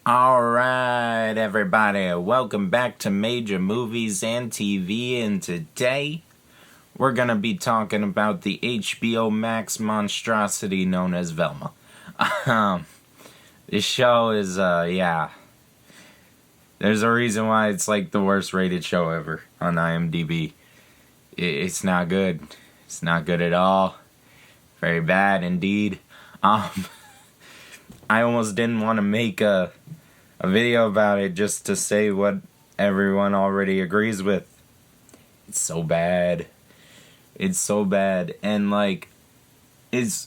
Alright, everybody, welcome back to Major Movies and TV, and today we're gonna be talking about the HBO Max monstrosity known as Velma. Um, this show is, there's a reason why it's like the worst rated show ever on IMDb. It's not good. It's not good at all. Very bad indeed. Um, I almost didn't want to make a video about it just to say what everyone already agrees with. It's so bad. It's so bad. And like it's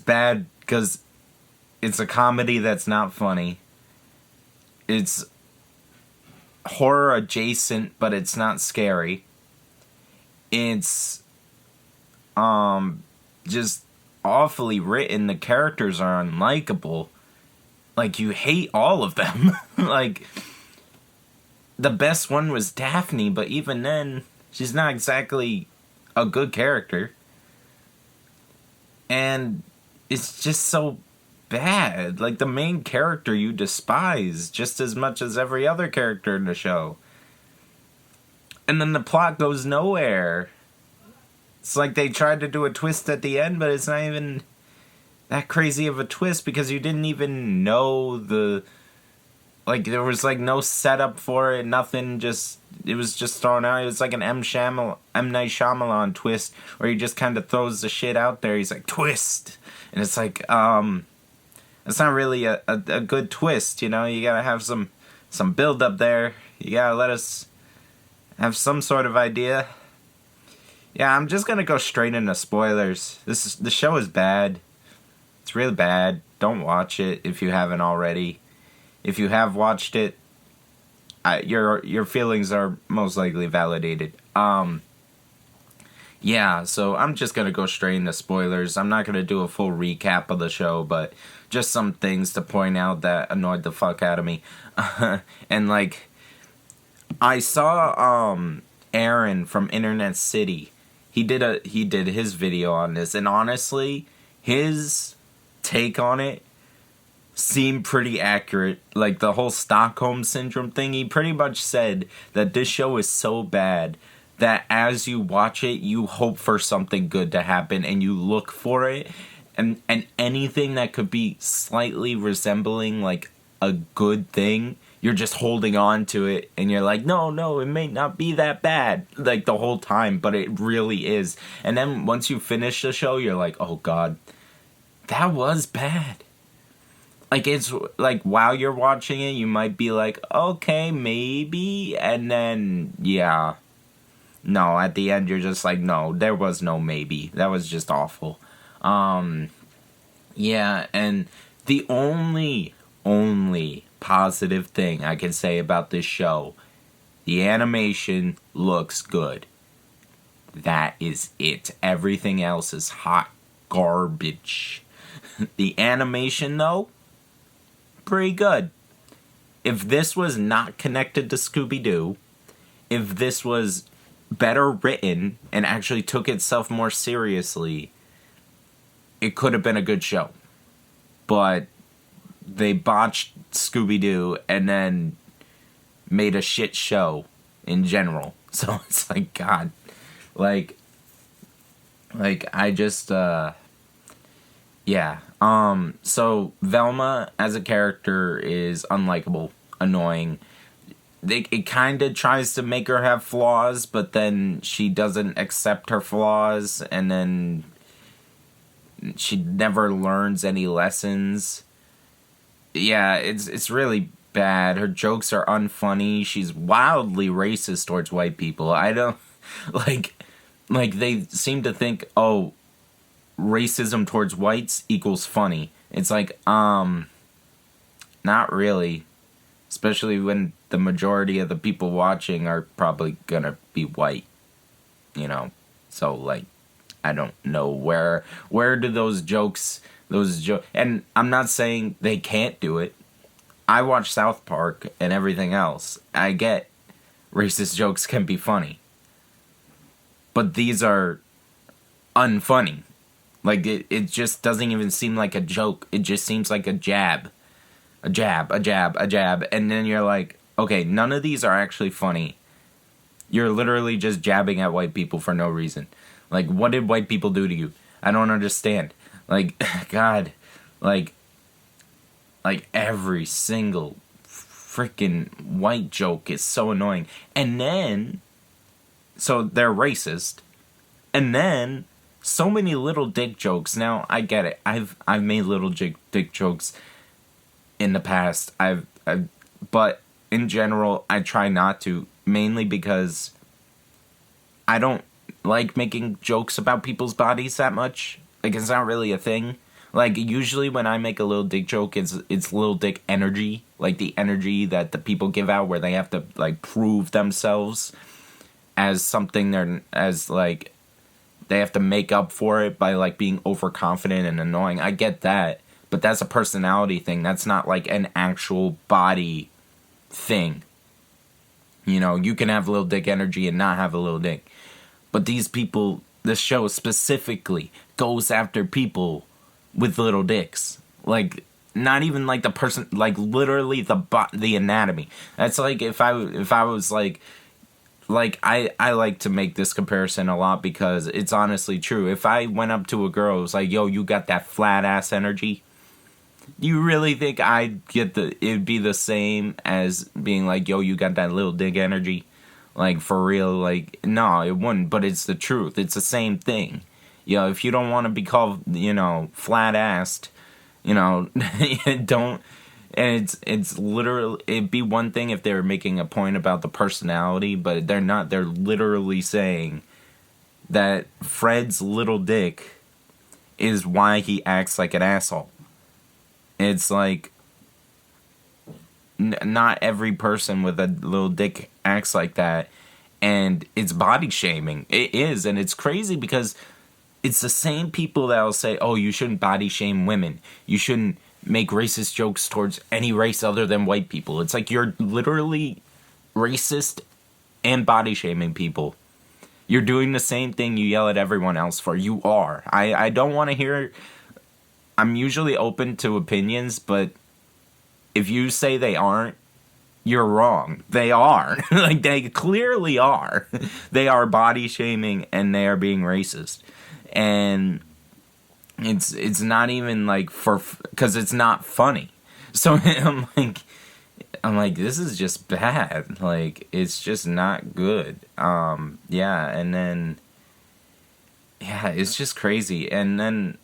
bad because it's a comedy that's not funny. It's horror adjacent, but it's not scary. It's just awfully written. The characters are unlikable. Like, you hate all of them. Like, the best one was Daphne, but even then, she's not exactly a good character. And it's just so bad. Like, the main character you despise just as much as every other character in the show. And then the plot goes nowhere. It's like they tried to do a twist at the end, but it's not even that crazy of a twist because you didn't even know there was like no setup for it, nothing, it was just thrown out. It was like an M. Night Shyamalan twist where he just kind of throws the shit out there. He's like, twist! And it's like, it's not really a good twist, you know? You gotta have some build up there. You gotta let us have some sort of idea. Yeah, I'm just gonna go straight into spoilers. The show is bad. It's really bad. Don't watch it if you haven't already. If you have watched it, your feelings are most likely validated. Yeah, so I'm just gonna go straight into spoilers. I'm not gonna do a full recap of the show, but just some things to point out that annoyed the fuck out of me. And like, I saw Aaron from Internet City. He did his video on this, and honestly, his take on it seemed pretty accurate. Like, the whole Stockholm Syndrome thing, he pretty much said that this show is so bad that as you watch it, you hope for something good to happen and you look for it, and anything that could be slightly resembling like a good thing, you're just holding on to it, and you're like, no, it may not be that bad, like, the whole time, but it really is. And then once you finish the show, you're like, oh god, that was bad. Like, it's like, while you're watching it, you might be like, okay, maybe, and then, yeah. No, at the end, you're just like, no, there was no maybe. That was just awful. Yeah, and the only positive thing I can say about this show, the animation looks good. That is it. Everything else is hot garbage. The animation, though, pretty good. If this was not connected to Scooby-Doo, if this was better written and actually took itself more seriously, it could have been a good show. But they botched Scooby-Doo and then made a shit show in general. So it's like, God, like I just, yeah. So Velma as a character is unlikable, annoying. It kind of tries to make her have flaws, but then she doesn't accept her flaws, and then she never learns any lessons. Yeah, it's really bad. Her jokes are unfunny. She's wildly racist towards white people. I don't like they seem to think, oh, racism towards whites equals funny. It's like, not really. Especially when the majority of the people watching are probably gonna be white, you know. So, like, I don't know where do those jokes, and I'm not saying they can't do it. I watch South Park and everything else. I get racist jokes can be funny. But these are unfunny. Like, it just doesn't even seem like a joke. It just seems like a jab. a jab, a jab, a jab, and then you're like, okay, none of these are actually funny. You're literally just jabbing at white people for no reason. Like, what did white people do to you? I don't understand. Like, God, like every single freaking white joke is so annoying. And then, so they're racist. And then, so many little dick jokes. Now, I get it. I've made little dick jokes in the past. But in general, I try not to. Mainly because I don't like making jokes about people's bodies that much. Like, it's not really a thing. Like, usually when I make a little dick joke, it's little dick energy. Like, the energy that the people give out where they have to, like, prove themselves as something they have to make up for it by, like, being overconfident and annoying. I get that. But that's a personality thing. That's not, like, an actual body thing. You know, you can have little dick energy and not have a little dick. But these people, this show specifically goes after people with little dicks. Like, not even like the person, like literally the anatomy. That's like if I was like I like to make this comparison a lot because it's honestly true. If I went up to a girl who was like, yo, you got that flat ass energy, you really think it'd be the same as being like, yo, you got that little dick energy? Like, for real, like, no, it wouldn't, but it's the truth. It's the same thing. You know, if you don't want to be called, you know, flat-assed, you know, don't, and it's literally, it'd be one thing if they were making a point about the personality, but they're not. They're literally saying that Fred's little dick is why he acts like an asshole. It's like, not every person with a little dick acts like that, and it's body shaming. It is, and it's crazy because it's the same people that will say, oh, you shouldn't body shame women. You shouldn't make racist jokes towards any race other than white people. It's like you're literally racist and body shaming people. You're doing the same thing you yell at everyone else for. You are. I don't want to hear... I'm usually open to opinions, but if you say they aren't, you're wrong. They are. Like, they clearly are. They are body shaming and they are being racist. And it's not even like because it's not funny. So I'm like, this is just bad. Like, it's just not good. Yeah, and then, yeah, it's just crazy. And then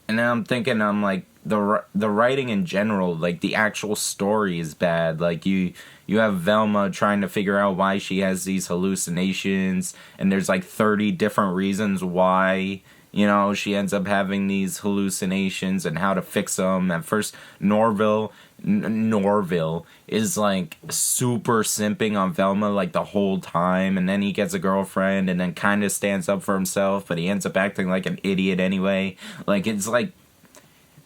I'm thinking, I'm like, the writing in general, like, the actual story is bad. Like, you have Velma trying to figure out why she has these hallucinations, and there's like 30 different reasons why, you know, she ends up having these hallucinations and how to fix them. At first, Norville is like super simping on Velma like the whole time, and then he gets a girlfriend and then kind of stands up for himself, but he ends up acting like an idiot anyway. Like, it's like,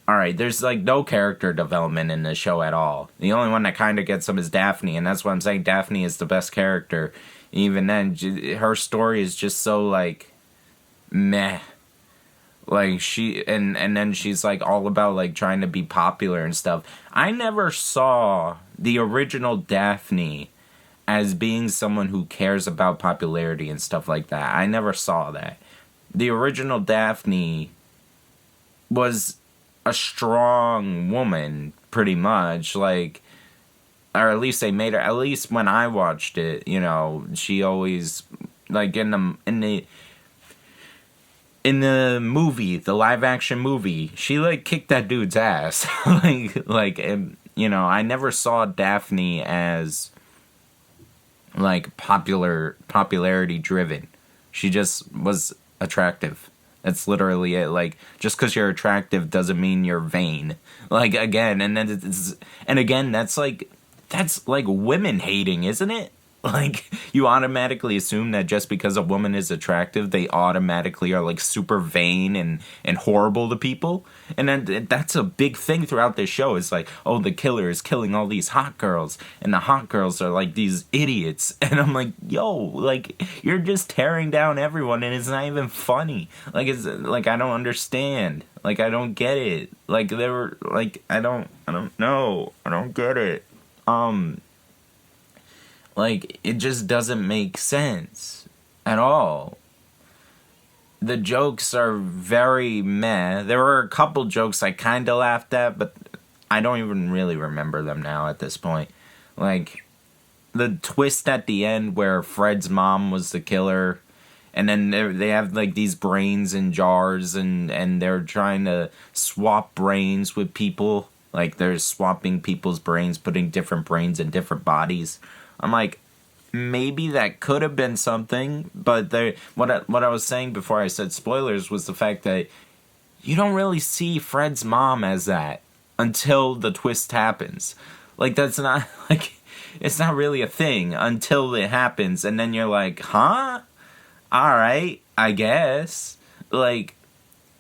alright, there's like no character development in this show at all. The only one that kind of gets them is Daphne, and that's why I'm saying Daphne is the best character. Even then, her story is just so like meh. Like, and then she's like all about like trying to be popular and stuff. I never saw the original Daphne as being someone who cares about popularity and stuff like that. I never saw that. The original Daphne was a strong woman, pretty much, like, or at least they made her, at least when I watched it, you know, she always, like, in the movie, the live action movie, she like kicked that dude's ass. like, you know, I never saw Daphne as like popularity driven. She just was attractive. That's literally it. Like, just because you're attractive doesn't mean you're vain. Like, again, and then again, that's like women hating, isn't it? Like, you automatically assume that just because a woman is attractive, they automatically are, like, super vain and horrible to people. And then that's a big thing throughout this show. It's like, oh, the killer is killing all these hot girls, and the hot girls are, like, these idiots. And I'm like, yo, like, you're just tearing down everyone, and it's not even funny. Like, it's, like, I don't understand. Like, I don't get it. Like, they were, like, I don't know. I don't get it. Like, it just doesn't make sense at all. The jokes are very meh. There were a couple jokes I kind of laughed at, but I don't even really remember them now at this point. Like, the twist at the end where Fred's mom was the killer, and then they have, like, these brains in jars, and they're trying to swap brains with people. Like, they're swapping people's brains, putting different brains in different bodies. I'm like, maybe that could have been something, but what I was saying before I said spoilers was the fact that you don't really see Fred's mom as that until the twist happens. Like, that's not, like, it's not really a thing until it happens, and then you're like, huh? Alright, I guess. Like,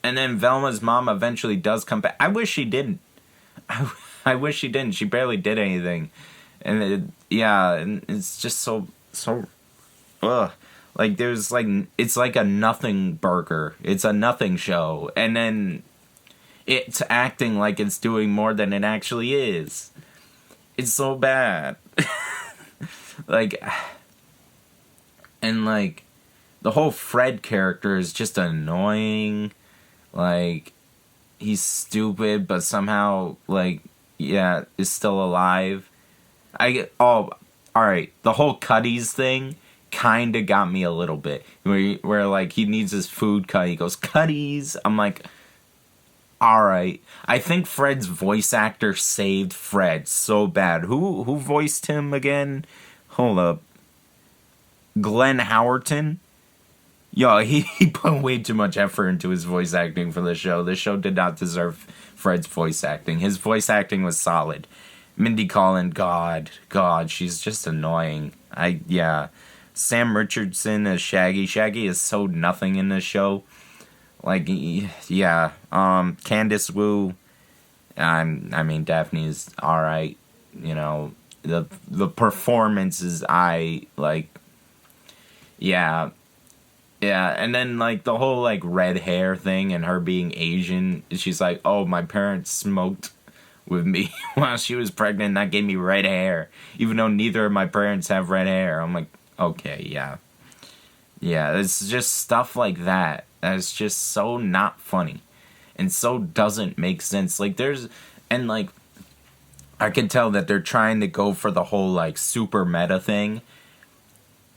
and then Velma's mom eventually does come back. I wish she didn't. I wish she didn't. She barely did anything. And and it's just so, ugh. Like, there's, like, it's like a nothing burger. It's a nothing show. And then it's acting like it's doing more than it actually is. It's so bad. Like, and, like, the whole Fred character is just annoying. Like, he's stupid, but somehow, like, yeah, is still alive. Alright, the whole Cuddies thing kinda got me a little bit. Where like, he needs his food cut, he goes, Cuddies! I'm like, alright. I think Fred's voice actor saved Fred so bad. Who voiced him again? Hold up. Glenn Howerton? Yo, he put way too much effort into his voice acting for the show. The show did not deserve Fred's voice acting. His voice acting was solid. Mindy Kaling, God, she's just annoying. Sam Richardson as Shaggy. Shaggy is so nothing in this show. Like, yeah. Candace Wu, I mean, Daphne's alright. You know, the performances, yeah. Yeah, and then, like, the whole, like, red hair thing and her being Asian, she's like, oh, my parents smoked with me while she was pregnant, and that gave me red hair, even though neither of my parents have red hair. I'm like, okay, yeah. Yeah, it's just stuff like that. That's just so not funny, and so doesn't make sense. Like, I can tell that they're trying to go for the whole, like, super meta thing,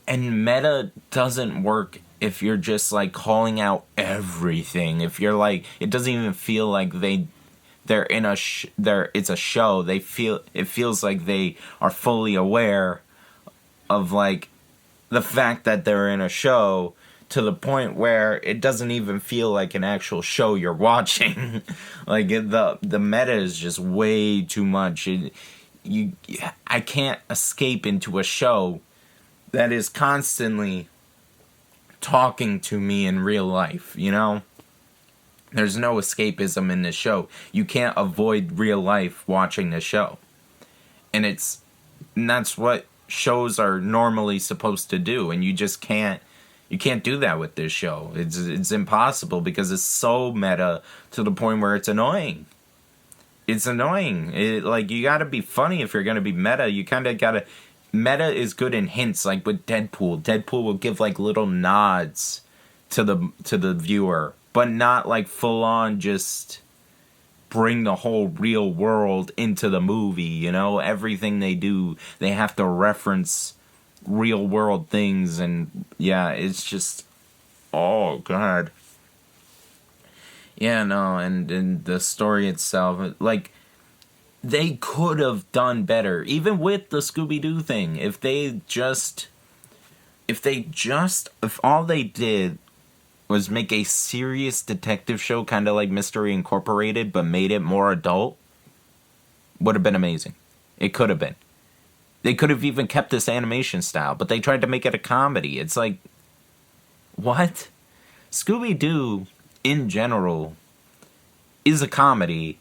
and meta doesn't work if you're just, like, calling out everything. If you're, like, it doesn't even feel like they're in it's a show. It feels like they are fully aware of, like, the fact that they're in a show, to the point where it doesn't even feel like an actual show you're watching. Like, the meta is just way too much. I can't escape into a show that is constantly talking to me in real life, you know? There's no escapism in this show. You can't avoid real life watching this show. And that's what shows are normally supposed to do, and you just can't do that with this show. It's impossible, because it's so meta to the point where it's annoying. It's annoying. Like, you gotta be funny if you're gonna be meta. You kinda gotta... Meta is good in hints, like with Deadpool. Deadpool will give, like, little nods to the viewer, but not, like, full on just bring the whole real world into the movie, you know? Everything they do, they have to reference real world things, and yeah, it's just, oh god. Yeah, no, and the story itself, like, they could have done better, even with the Scooby-Doo thing. If all they did was make a serious detective show, kind of like Mystery Incorporated, but made it more adult, would have been amazing. It could have been. They could have even kept this animation style, but they tried to make it a comedy. It's like, what? Scooby-Doo, in general, is a comedy,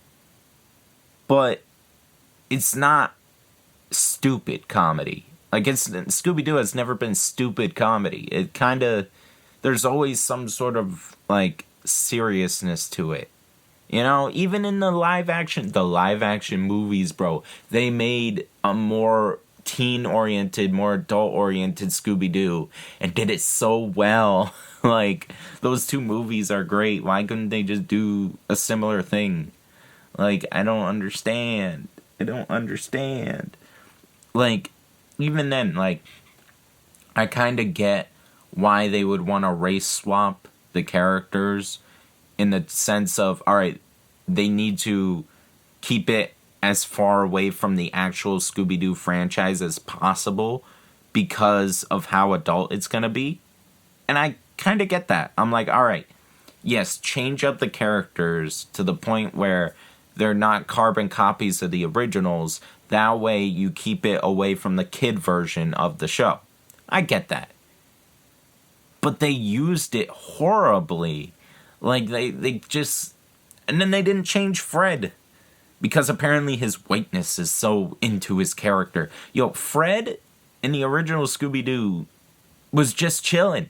but it's not stupid comedy. Like, Scooby-Doo has never been stupid comedy. It kind of, there's always some sort of, like, seriousness to it. You know, even in the live action movies, bro, they made a more teen-oriented, more adult-oriented Scooby-Doo and did it so well. Like, those two movies are great. Why couldn't they just do a similar thing? Like, I don't understand. Like, even then, like, I kind of get why they would want to race swap the characters in the sense of, alright, they need to keep it as far away from the actual Scooby-Doo franchise as possible because of how adult it's going to be. And I kind of get that. I'm like, alright, yes, change up the characters to the point where they're not carbon copies of the originals. That way you keep it away from the kid version of the show. I get that. But they used it horribly. Like, they just... And then they didn't change Fred. Because apparently his whiteness is so into his character. Yo, Fred in the original Scooby-Doo was just chilling.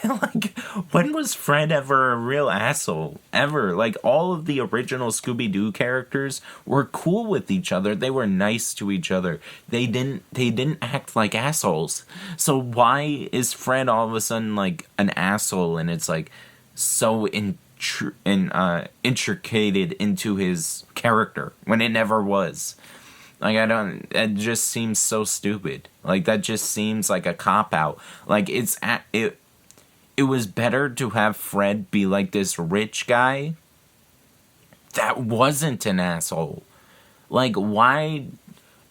Like, when was Fred ever a real asshole? Ever. Like, all of the original Scooby-Doo characters were cool with each other. They were nice to each other. They didn't act like assholes. So why is Fred all of a sudden, like, an asshole, and it's, like, so intricated into his character when it never was? Like, it just seems so stupid. Like, that just seems like a cop-out. Like, it was better to have Fred be like this rich guy that wasn't an asshole. Like, why...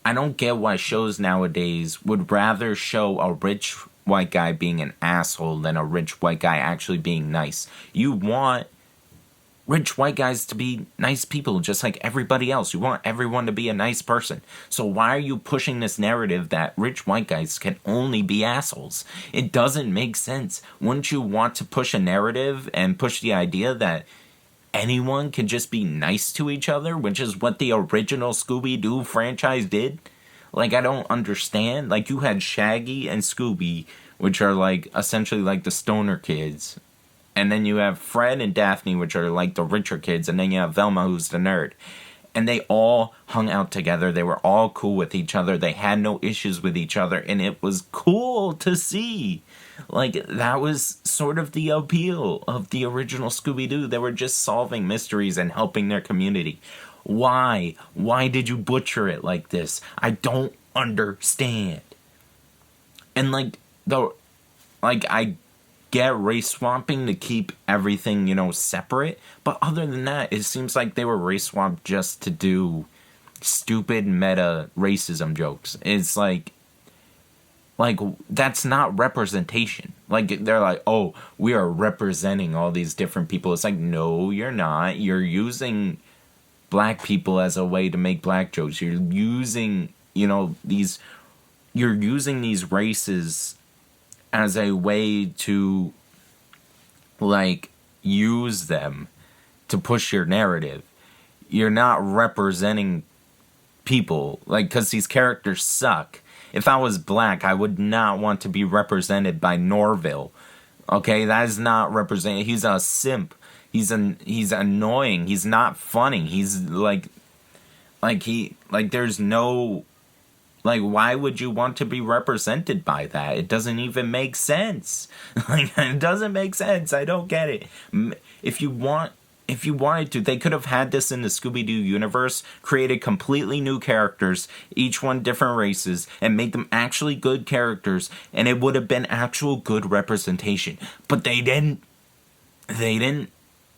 I don't get why shows nowadays would rather show a rich white guy being an asshole than a rich white guy actually being nice. You want rich white guys to be nice people just like everybody else. You want everyone to be a nice person. So why are you pushing this narrative that rich white guys can only be assholes? It doesn't make sense. Wouldn't you want to push a narrative and push the idea that anyone can just be nice to each other, which is what the original Scooby-Doo franchise did? Like, I don't understand. Like, you had Shaggy and Scooby, which are like essentially like the stoner kids. And then you have Fred and Daphne, which are like the richer kids. And then you have Velma, who's the nerd. And they all hung out together. They were all cool with each other. They had no issues with each other. And it was cool to see. Like, that was sort of the appeal of the original Scooby-Doo. They were just solving mysteries and helping their community. Why? Why did you butcher it like this? I don't understand. And I get race swapping to keep everything, separate. But other than that, it seems like they were race swapped just to do stupid meta racism jokes. It's like that's not representation. Like, they're like, oh, we are representing all these different people. It's like, no, you're not. You're using black people as a way to make black jokes. You're using, these races as a way to, like, use them to push your narrative. You're not representing people, like, because these characters suck. If I was black, I would not want to be represented by Norville. Okay, that is not represented. He's a simp. He's annoying. He's not funny. He's there's no, why would you want to be represented by that? It doesn't even make sense. It doesn't make sense. I don't get it. If you wanted to, they could have had this in the Scooby-Doo universe, created completely new characters, each one different races, and made them actually good characters, and it would have been actual good representation. But they didn't.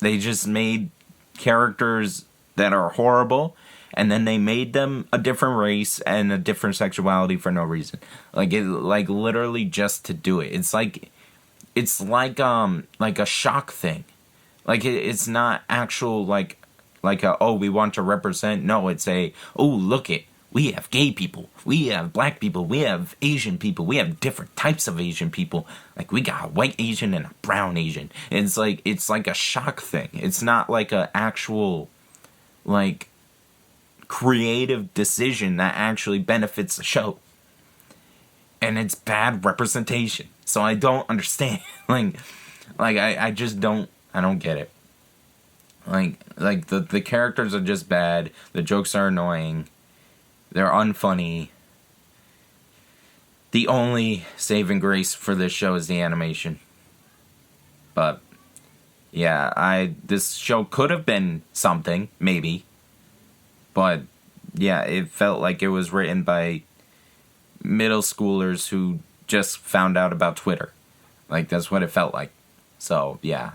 They just made characters that are horrible, and then they made them a different race and a different sexuality for no reason. Literally just to do it. It's like a shock thing. Like, it's not actual, we want to represent. No, it's oh, look it. we have gay people, we have black people, we have Asian people, we have different types of Asian people. Like, we got a white Asian and a brown Asian. It's like a shock thing. It's not like a actual, like, creative decision that actually benefits the show. And it's bad representation. So I don't understand. I just don't, I don't get it. Like the characters are just bad. The jokes are annoying. They're unfunny. The only saving grace for this show is the animation. But yeah, this show could have been something, maybe. But yeah, it felt like it was written by middle schoolers who just found out about Twitter. Like, that's what it felt like. So yeah,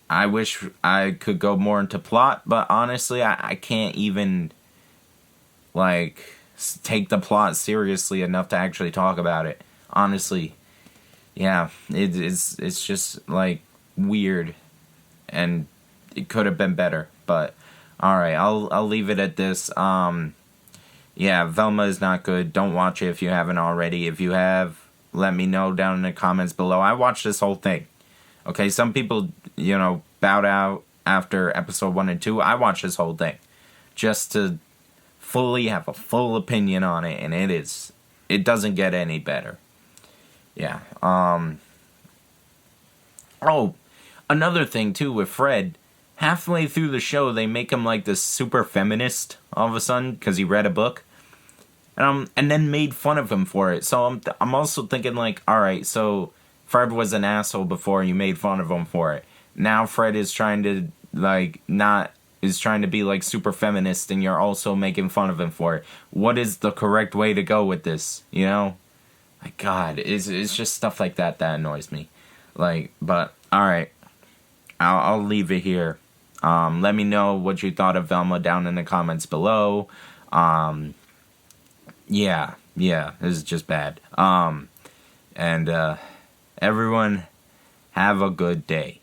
I wish I could go more into plot, but honestly, I can't even, like, take the plot seriously enough to actually talk about it. Honestly, yeah, it's just, like, weird, and it could have been better, but alright, I'll leave it at this. Yeah, Velma is not good. Don't watch it if you haven't already. If you have, let me know down in the comments below. I watched this whole thing. Okay, some people, bowed out after episode 1 and 2. I watched this whole thing just to fully have a full opinion on it, and it doesn't get any better. Yeah. Oh, another thing too with Fred, halfway through the show they make him like this super feminist all of a sudden because he read a book. And then made fun of him for it. So I'm also thinking, like, alright, so Fred was an asshole before and you made fun of him for it. Now Fred is trying to, like, be, like, super feminist and you're also making fun of him for it. What is the correct way to go with this, My God, it's just stuff like that annoys me. Like, but, alright, I'll leave it here. Let me know what you thought of Velma down in the comments below. Yeah, this is just bad. And everyone, have a good day.